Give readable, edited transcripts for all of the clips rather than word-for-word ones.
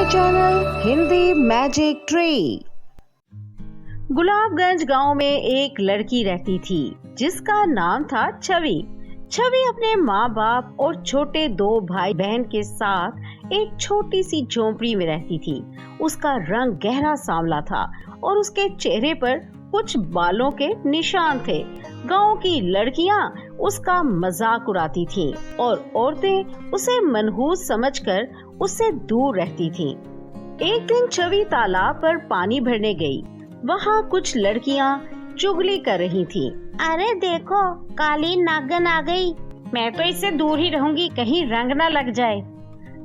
My channel Hindi magic tree. Gulabganj गांव में एक लड़की रहती थी जिसका नाम था छवि। छवि अपने माँ बाप और छोटे 2 भाई बहन के साथ एक छोटी सी झोंपड़ी में रहती थी। उसका रंग गहरा सांवला था और उसके चेहरे पर कुछ बालों के निशान थे। गांव की लड़कियां उसका मजाक उड़ाती थीं और औरतें उसे मनहूस समझकर उससे दूर रहती थीं। एक दिन छवि तालाब पर पानी भरने गई। वहाँ कुछ लड़कियां चुगली कर रही थीं। अरे देखो, काली नागिन आ गई। मैं तो इससे दूर ही रहूंगी, कहीं रंग न लग जाए।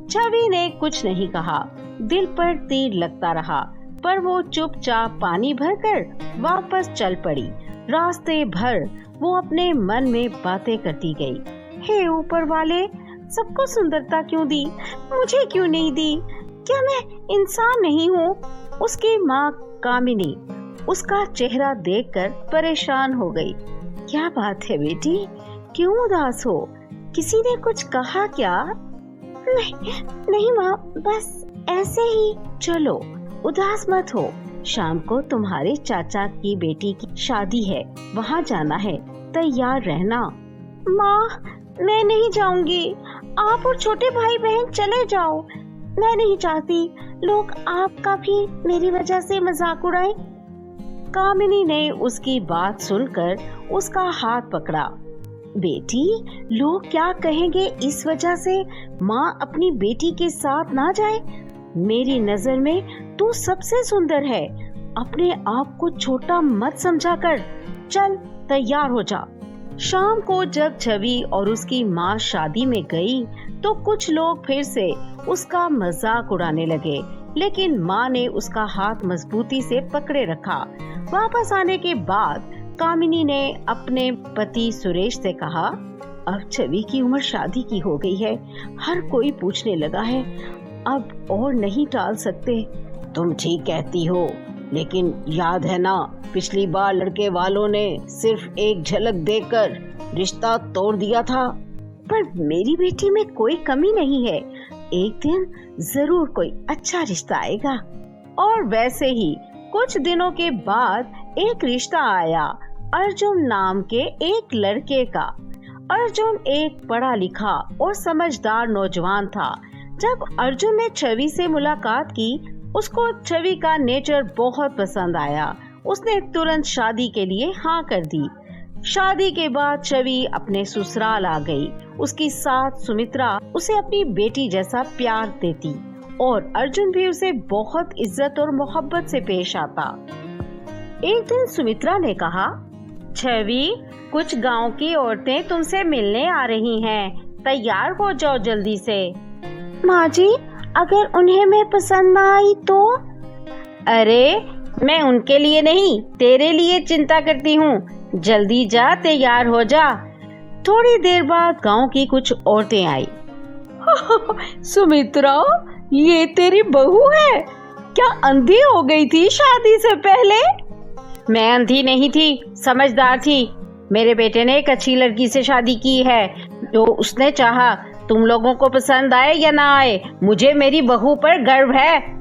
छवि ने कुछ नहीं कहा। दिल पर तीर लगता रहा, पर वो चुपचाप पानी भरकर वापस चल पड़ी। रास्ते भर वो अपने मन में बातें करती गई। हे ऊपर वाले, सबको सुंदरता क्यों दी, मुझे क्यों नहीं दी? क्या मैं इंसान नहीं हूँ? उसकी माँ कामिनी उसका चेहरा देखकर परेशान हो गई। क्या बात है बेटी, क्यों उदास हो? किसी ने कुछ कहा क्या? नहीं माँ, बस ऐसे ही। चलो उदास मत हो, शाम को तुम्हारे चाचा की बेटी की शादी है, वहाँ जाना है, तैयार रहना। माँ, मैं नहीं जाऊंगी। आप और छोटे भाई बहन चले जाओ। मैं नहीं चाहती लोग आपका भी मेरी वजह से मजाक उड़ाएं। कामिनी ने उसकी बात सुनकर उसका हाथ पकड़ा। बेटी, लोग क्या कहेंगे इस वजह से माँ अपनी बेटी के साथ ना जाए? मेरी नजर में तू सबसे सुंदर है। अपने आप को छोटा मत समझा कर। चल तैयार हो जा। शाम को जब छवि और उसकी माँ शादी में गई तो कुछ लोग फिर से उसका मजाक उड़ाने लगे, लेकिन माँ ने उसका हाथ मजबूती से पकड़े रखा। वापस आने के बाद कामिनी ने अपने पति सुरेश से कहा, अब छवि की उम्र शादी की हो गई है, हर कोई पूछने लगा है, अब और नहीं टाल सकते। तुम ठीक कहती हो, लेकिन याद है ना, पिछली बार लड़के वालों ने सिर्फ एक झलक देकर रिश्ता तोड़ दिया था। पर मेरी बेटी में कोई कमी नहीं है, एक दिन जरूर कोई अच्छा रिश्ता आएगा। और वैसे ही कुछ दिनों के बाद एक रिश्ता आया अर्जुन नाम के एक लड़के का। अर्जुन एक पढ़ा लिखा और समझदार नौजवान था। जब अर्जुन ने छवि से मुलाकात की, उसको छवि का नेचर बहुत पसंद आया। उसने तुरंत शादी के लिए हाँ कर दी। शादी के बाद छवि अपने ससुराल आ गई। उसकी सास सुमित्रा उसे अपनी बेटी जैसा प्यार देती और अर्जुन भी उसे बहुत इज्जत और मोहब्बत से पेश आता। एक दिन सुमित्रा ने कहा, छवि, कुछ गांव की औरतें तुमसे मिलने आ रही हैं, तैयार हो जाओ जल्दी से। माँ जी, अगर उन्हें मैं पसंद ना आई तो? अरे, मैं उनके लिए नहीं, तेरे लिए चिंता करती हूँ। जल्दी जा, तैयार हो जा। थोड़ी देर बाद गांव की कुछ औरतें आई। सुमित्रा, ये तेरी बहू है? क्या अंधी हो गई थी शादी से पहले? मैं अंधी नहीं थी, समझदार थी। मेरे बेटे ने एक अच्छी लड़की से शादी की है, जो उसने चाहा। तुम लोगों को पसंद आए या ना आए, मुझे मेरी बहू पर गर्व है।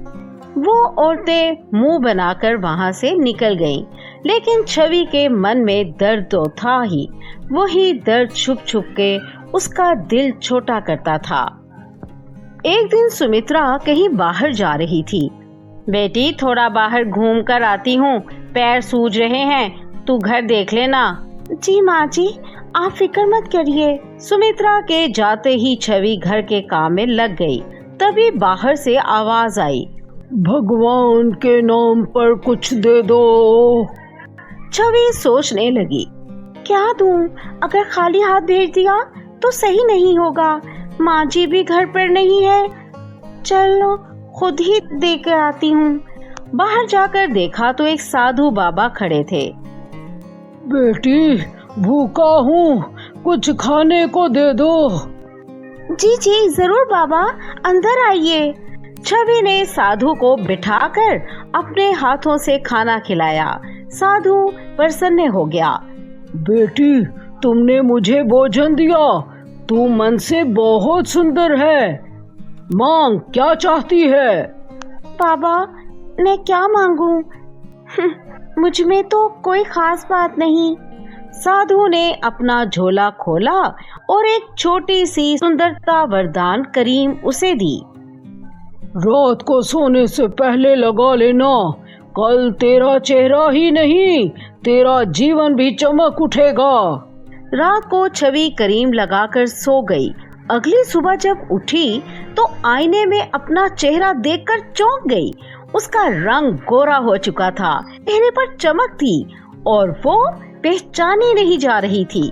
वो औरतें मुंह बनाकर वहां से निकल गईं, लेकिन छवि के मन में दर्द तो था ही। वही दर्द छुप छुप के उसका दिल छोटा करता था। एक दिन सुमित्रा कहीं बाहर जा रही थी। बेटी, थोड़ा बाहर घूम कर आती हूँ, पैर सूज रहे हैं, तू घर देख लेना। जी माँ जी, आप फिक्र मत करिए। सुमित्रा के जाते ही छवि घर के काम में लग गई। तभी बाहर से आवाज आई, भगवान के नाम पर कुछ दे दो। छवि सोचने लगी, क्या दूं? अगर खाली हाथ भेज दिया तो सही नहीं होगा। माँ जी भी घर पर नहीं है। चलो खुद ही देकर आती हूँ। बाहर जाकर देखा तो एक साधु बाबा खड़े थे। बेटी, भूखा हूँ, कुछ खाने को दे दो। जी जी जरूर बाबा, अंदर आइए। छवि ने साधु को बिठाकर अपने हाथों से खाना खिलाया। साधु प्रसन्न हो गया। बेटी, तुमने मुझे भोजन दिया, तू मन से बहुत सुंदर है। मांग, क्या चाहती है? बाबा, मैं क्या मांगू? मुझ में तो कोई खास बात नहीं। साधु ने अपना झोला खोला और एक छोटी सी सुंदरता वरदान करीम उसे दी। रात को सोने से पहले लगा लेना, कल तेरा चेहरा ही नहीं तेरा जीवन भी चमक उठेगा। रात को छवि करीम लगाकर सो गई। अगली सुबह जब उठी तो आईने में अपना चेहरा देखकर चौंक गई। उसका रंग गोरा हो चुका था, चेहरे पर चमक थी और वो पहचानी नहीं जा रही थी।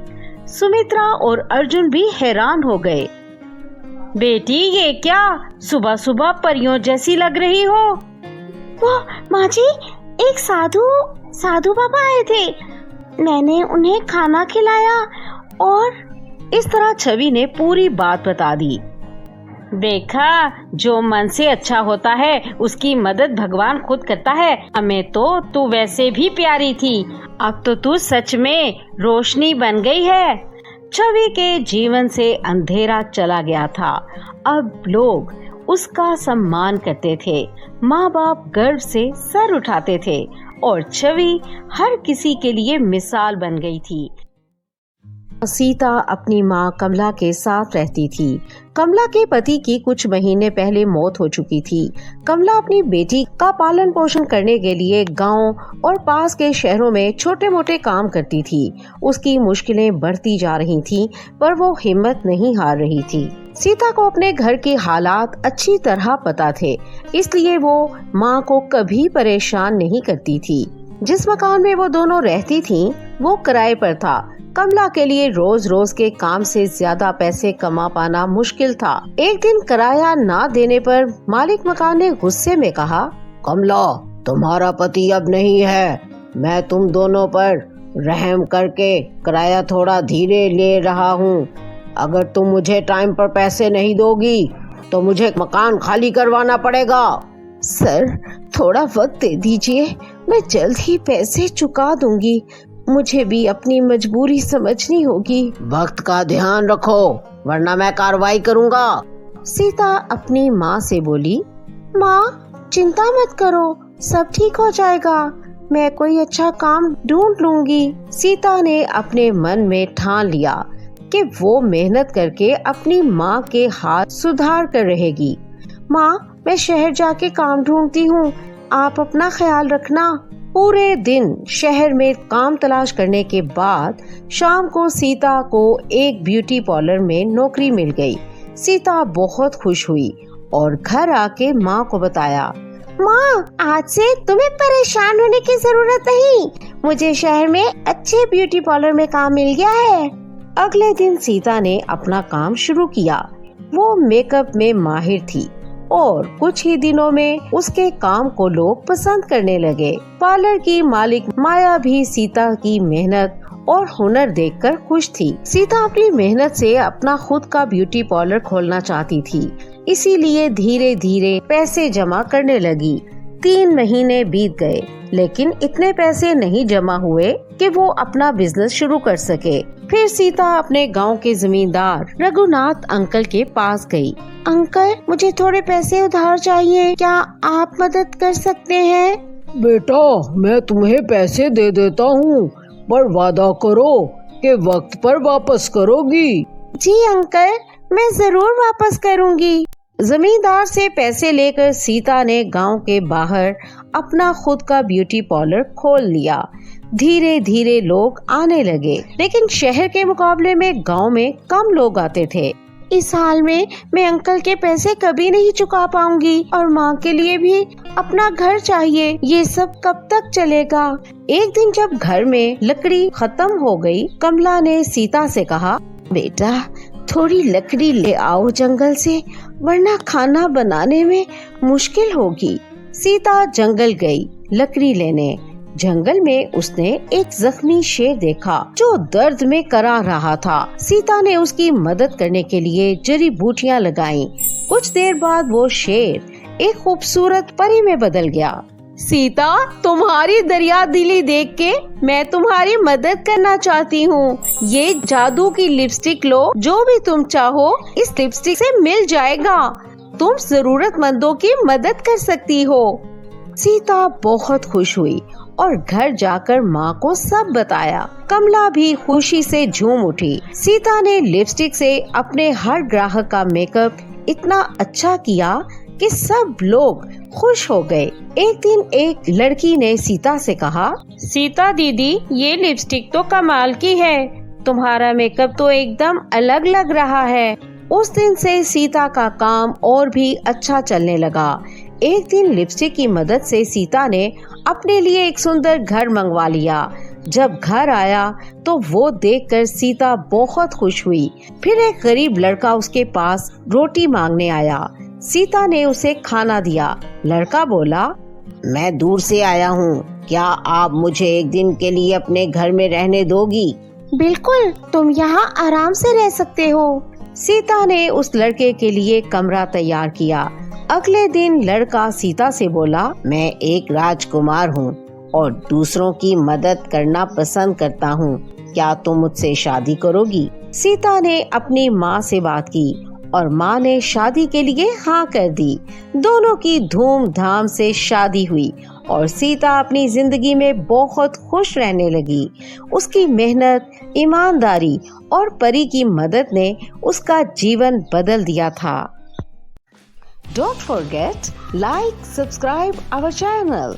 सुमित्रा और अर्जुन भी हैरान हो गए। बेटी, ये क्या, सुबह सुबह परियों जैसी लग रही हो। वो माँ जी, एक साधु बाबा आए थे, मैंने उन्हें खाना खिलाया और इस तरह छवि ने पूरी बात बता दी। देखा, जो मन से अच्छा होता है उसकी मदद भगवान खुद करता है। हमें तो तू वैसे भी प्यारी थी, अब तो तू सच में रोशनी बन गई है। छवि के जीवन से अंधेरा चला गया था। अब लोग उसका सम्मान करते थे, माँ बाप गर्व से सर उठाते थे और छवि हर किसी के लिए मिसाल बन गई थी। सीता अपनी माँ कमला के साथ रहती थी। कमला के पति की कुछ महीने पहले मौत हो चुकी थी। कमला अपनी बेटी का पालन पोषण करने के लिए गांव और पास के शहरों में छोटे मोटे काम करती थी। उसकी मुश्किलें बढ़ती जा रही थीं, पर वो हिम्मत नहीं हार रही थी। सीता को अपने घर के हालात अच्छी तरह पता थे, इसलिए वो माँ को कभी परेशान नहीं करती थी। जिस मकान में वो दोनों रहती थीं, वो किराए पर था। कमला के लिए रोज रोज के काम से ज्यादा पैसे कमा पाना मुश्किल था। एक दिन किराया ना देने पर मालिक मकान ने गुस्से में कहा, कमला, तुम्हारा पति अब नहीं है, मैं तुम दोनों पर रहम करके किराया थोड़ा धीरे ले रहा हूँ। अगर तुम मुझे टाइम पर पैसे नहीं दोगी तो मुझे मकान खाली करवाना पड़ेगा। सर, थोड़ा वक्त दे दीजिए, मैं जल्द ही पैसे चुका दूंगी। मुझे भी अपनी मजबूरी समझनी होगी। वक्त का ध्यान रखो, वरना मैं कार्रवाई करूंगा। सीता अपनी माँ से बोली, माँ चिंता मत करो, सब ठीक हो जाएगा, मैं कोई अच्छा काम ढूंढ लूंगी। सीता ने अपने मन में ठान लिया कि वो मेहनत करके अपनी माँ के हाथ सुधार कर रहेगी। माँ, मैं शहर जाके काम ढूंढती हूँ, आप अपना ख्याल रखना। पूरे दिन शहर में काम तलाश करने के बाद शाम को सीता को एक ब्यूटी पार्लर में नौकरी मिल गई। सीता बहुत खुश हुई और घर आके माँ को बताया, माँ, आज से तुम्हें परेशान होने की जरूरत नहीं, मुझे शहर में अच्छे ब्यूटी पार्लर में काम मिल गया है। अगले दिन सीता ने अपना काम शुरू किया। वो मेकअप में माहिर थी और कुछ ही दिनों में उसके काम को लोग पसंद करने लगे। पार्लर की मालिक माया भी सीता की मेहनत और हुनर देखकर खुश थी। सीता अपनी मेहनत से अपना खुद का ब्यूटी पार्लर खोलना चाहती थी, इसीलिए धीरे धीरे पैसे जमा करने लगी। 3 महीने बीत गए, लेकिन इतने पैसे नहीं जमा हुए कि वो अपना बिजनेस शुरू कर सके। फिर सीता अपने गांव के जमींदार रघुनाथ अंकल के पास गई। अंकल, मुझे थोड़े पैसे उधार चाहिए, क्या आप मदद कर सकते हैं? बेटा, मैं तुम्हें पैसे दे देता हूँ, पर वादा करो कि वक्त पर वापस करोगी। जी अंकल, मैं जरूर वापस करूँगी। जमींदार से पैसे लेकर सीता ने गांव के बाहर अपना खुद का ब्यूटी पार्लर खोल लिया। धीरे धीरे लोग आने लगे, लेकिन शहर के मुकाबले में गांव में कम लोग आते थे। इस हाल में मैं अंकल के पैसे कभी नहीं चुका पाऊंगी और माँ के लिए भी अपना घर चाहिए, ये सब कब तक चलेगा? एक दिन जब घर में लकड़ी खत्म हो गई, कमला ने सीता से कहा, बेटा, थोड़ी लकड़ी ले आओ जंगल से, वरना खाना बनाने में मुश्किल होगी। सीता जंगल गई लकड़ी लेने। जंगल में उसने एक जख्मी शेर देखा जो दर्द में करा रहा था। सीता ने उसकी मदद करने के लिए जड़ी बूटियां लगाईं। कुछ देर बाद वो शेर एक खूबसूरत परी में बदल गया। सीता, तुम्हारी दरिया दिली देख के मैं तुम्हारी मदद करना चाहती हूँ। ये जादू की लिपस्टिक लो, जो भी तुम चाहो इस लिपस्टिक से मिल जाएगा। तुम जरूरतमंदों की मदद कर सकती हो। सीता बहुत खुश हुई और घर जाकर माँ को सब बताया। कमला भी खुशी से झूम उठी। सीता ने लिपस्टिक से अपने हर ग्राहक का मेकअप इतना अच्छा किया कि सब लोग खुश हो गए। एक दिन एक लड़की ने सीता से कहा, सीता दीदी, ये लिपस्टिक तो कमाल की है, तुम्हारा मेकअप तो एकदम अलग लग रहा है। उस दिन से सीता का काम और भी अच्छा चलने लगा। एक दिन लिपस्टिक की मदद से सीता ने अपने लिए एक सुंदर घर मंगवा लिया। जब घर आया तो वो देखकर सीता बहुत खुश हुई। फिर एक गरीब लड़का उसके पास रोटी मांगने आया। सीता ने उसे खाना दिया। लड़का बोला, मैं दूर से आया हूँ, क्या आप मुझे एक दिन के लिए अपने घर में रहने दोगी? बिल्कुल, तुम यहाँ आराम से रह सकते हो। सीता ने उस लड़के के लिए कमरा तैयार किया। अगले दिन लड़का सीता से बोला, मैं एक राजकुमार हूँ और दूसरों की मदद करना पसंद करता हूँ, क्या तुम मुझसे शादी करोगी? सीता ने अपनी माँ से बात की और माँ ने शादी के लिए हाँ कर दी। दोनों की धूमधाम से शादी हुई और सीता अपनी जिंदगी में बहुत खुश रहने लगी। उसकी मेहनत, ईमानदारी और परी की मदद ने उसका जीवन बदल दिया था। Don't forget, like, subscribe our channel.